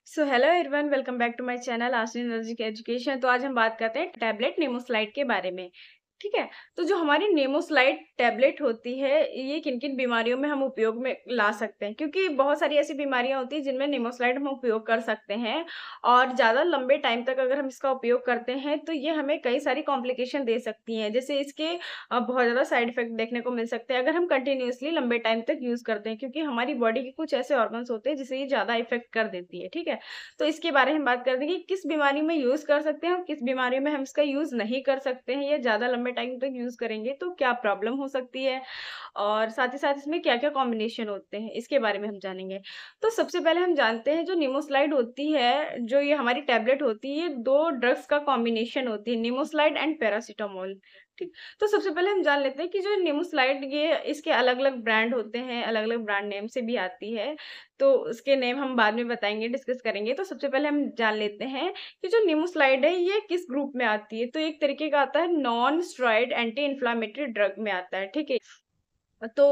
So hello everyone, welcome back to my channel Ashwin energy की education. तो आज हम बात करते हैं टैबलेट नेमोस्लाइड के बारे में। ठीक है। तो जो हमारी नेमोस्लाइड टैबलेट होती है, ये किन किन बीमारियों में हम उपयोग में ला सकते हैं, क्योंकि बहुत सारी ऐसी बीमारियां होती हैं जिनमें नेमोस्लाइड हम उपयोग कर सकते हैं। और ज़्यादा लंबे टाइम तक अगर हम इसका उपयोग करते हैं तो ये हमें कई सारी कॉम्प्लिकेशन दे सकती हैं। जैसे इसके बहुत ज़्यादा साइड इफेक्ट देखने को मिल सकते हैं अगर हम कंटिन्यूअसली लंबे टाइम तक यूज़ करते हैं, क्योंकि हमारी बॉडी के कुछ ऐसे ऑर्गन्स होते हैं जिसे ये ज़्यादा इफेक्ट कर देती है। ठीक है। तो इसके बारे में बात करते हैं कि किस बीमारी में यूज़ कर सकते हैं और किस बीमारी में हम इसका यूज़ नहीं कर सकते हैं, या ज़्यादा लंबे टाइम तक यूज़ करेंगे तो क्या प्रॉब्लम हो सकती है, और साथ ही साथ इसमें क्या-क्या कॉम्बिनेशन होते हैं, इसके बारे में हम जानेंगे। तो सबसे पहले हम जानते हैं जो निमोस्लाइड होती है, जो ये हमारी टैबलेट होती है, ये 2 ड्रग्स का कॉम्बिनेशन होती है, निमोस्लाइड एंड पैरासिटामोल। ठीक। तो सबसे पहले हम जान लेते हैं कि जो निमोस्लाइड, ये इसके अलग-अलग ब्रांड होते हैं, अलग-अलग ब्रांड नेम से भी आती है। तो उसके नेम हम बाद में बताएँगे, डिस्कस करेंगे। तो सबसे पहले हम जान लेते हैं कि जो निमोस्लाइड है ये किस ग्रुप में आती है। तो एक तरीके का आता है non steroid anti inflammatory drug में आता है, ठीक है? तो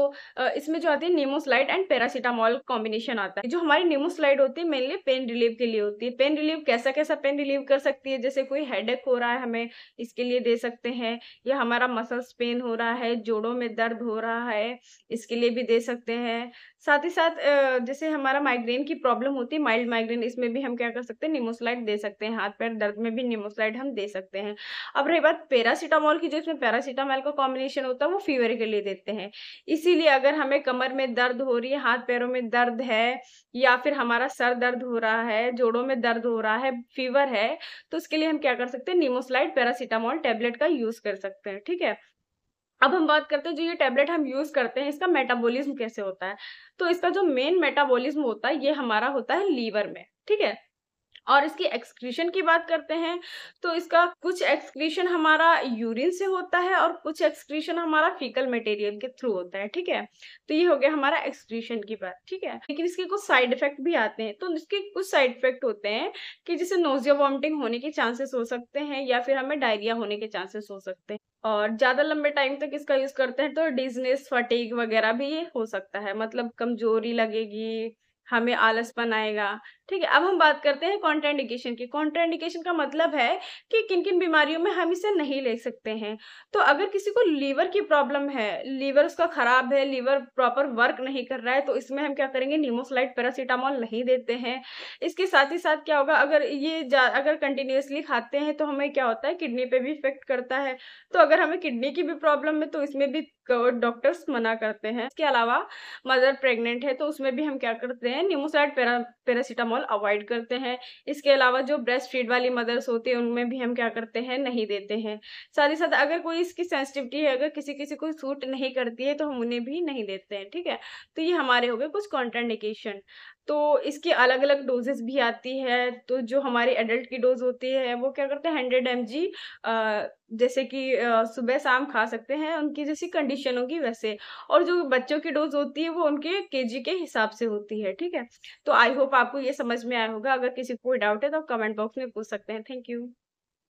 इसमें जो आती है निमोस्लाइड एंड पैरासिटामोल कॉम्बिनेशन आता है। जो हमारी निमोस्लाइड होती है मेनली पेन रिलीफ के लिए होती है। पेन रिलीफ कैसा-कैसा पेन रिलीव कर सकती है, जैसे कोई हेडेक हो रहा है हमें, इसके लिए दे सकते हैं, या हमारा मसल्स पेन हो रहा है, जोड़ों में दर्द हो रहा है, इसके लिए भी दे सकते हैं। साथ ही साथ जैसे हमारा माइग्रेन की प्रॉब्लम होती है, माइल्ड माइग्रेन, इसमें भी हम क्या कर सकते हैं, निमोस्लाइड दे सकते हैं। हाथ-पैर दर्द में भी निमोस्लाइड हम दे सकते हैं। अब रही बात पैरासिटामोल की, जो इसमें पैरासिटामोल का कॉम्बिनेशन होता है वो फीवर के लिए देते हैं। इसीलिए अगर हमें कमर में दर्द हो रही है, हाथ-पैरों में दर्द है, या फिर हमारा सर दर्द हो रहा है, जोड़ों में दर्द हो रहा है, फीवर है, तो उसके लिए हम क्या कर सकते हैं, निमोस्लाइड पैरासिटामोल टैबलेट का यूज़ कर सकते हैं, ठीक है? अब हम बात करते हैं जो ये टैबलेट हम यूज़ करते हैं, इसका मेटाबॉलिज़्म कैसे होता है? तो इसका जो मेन मेटाबॉलिज़्म होता है, ये हमारा होता है लीवर में, ठीक है? और इसकी एक्सक्रीशन की बात करते हैं, तो इसका कुछ एक्सक्रीशन हमारा यूरिन से होता है और कुछ एक्सक्रीशन हमारा फीकल मटेरियल के थ्रू होता है, ठीक है? तो ये हो गया हमारा एक्सक्रीशन की बात, ठीक है? लेकिन इसके कुछ साइड इफ़ेक्ट भी आते हैं, तो इसके कुछ साइड इफ़ेक्ट होते हैं कि जैसे नोज़िया वॉमिटिंग होने के चांसेस हो सकते हैं, या फिर हमें डायरिया होने के चांसेस हो सकते हैं। और ज़्यादा लंबे टाइम तक इसका यूज़ करते हैं तो डिज़नेस, फटीग वगैरह भी ये हो सकता है, मतलब कमज़ोरी लगेगी, हमें आलसपन आएगा। ठीक है, अब हम बात करते हैं कॉन्ट्राइंडिकेशन की। कॉन्ट्राइंडिकेशन का मतलब है कि किन-किन बीमारियों में हम इसे नहीं ले सकते हैं। तो अगर किसी को लीवर की प्रॉब्लम है, लीवर उसका खराब है, लीवर प्रॉपर वर्क नहीं कर रहा है, तो इसमें हम क्या करेंगे, निमोस्लाइड पैरासिटामोल नहीं देते हैं। इसके साथ ही साथ क्या होगा, अगर कंटिन्यूअसली खाते हैं तो हमें क्या होता है, किडनी पे भी इफ़ेक्ट करता है। तो अगर हमें किडनी की भी प्रॉब्लम है तो इसमें भी डॉक्टर्स मना करते हैं। इसके अलावा मदर प्रेग्नेंट है तो उसमें भी हम क्या करते हैं, निमोसाइड पैरासिटामोल अवॉइड करते हैं। इसके अलावा जो ब्रेस्ट फीड वाली मदर्स होती हैं उनमें भी हम क्या करते हैं, नहीं देते हैं। साथ ही साथ अगर कोई इसकी सेंसिटिविटी है, अगर किसी-किसी को सूट नहीं करती है तो हम उन्हें भी नहीं देते हैं, ठीक है? तो ये हमारे हो गए कुछ कॉन्ट्राइंडिकेशन। तो इसकी अलग-अलग डोज़ेज़ भी आती है, तो जो हमारी एडल्ट की डोज़ होती है वो क्या करते हैं, 100 एमजी जैसे कि सुबह-शाम खा सकते हैं, उनकी जैसी कंडीशन होगी वैसे। और जो बच्चों की डोज़ होती है वो उनके केजी के हिसाब से होती है, ठीक है? तो आई होप आपको ये समझ में आया होगा। अगर किसी को कोई डाउट है तो कमेंट बॉक्स में पूछ सकते हैं। Thank you.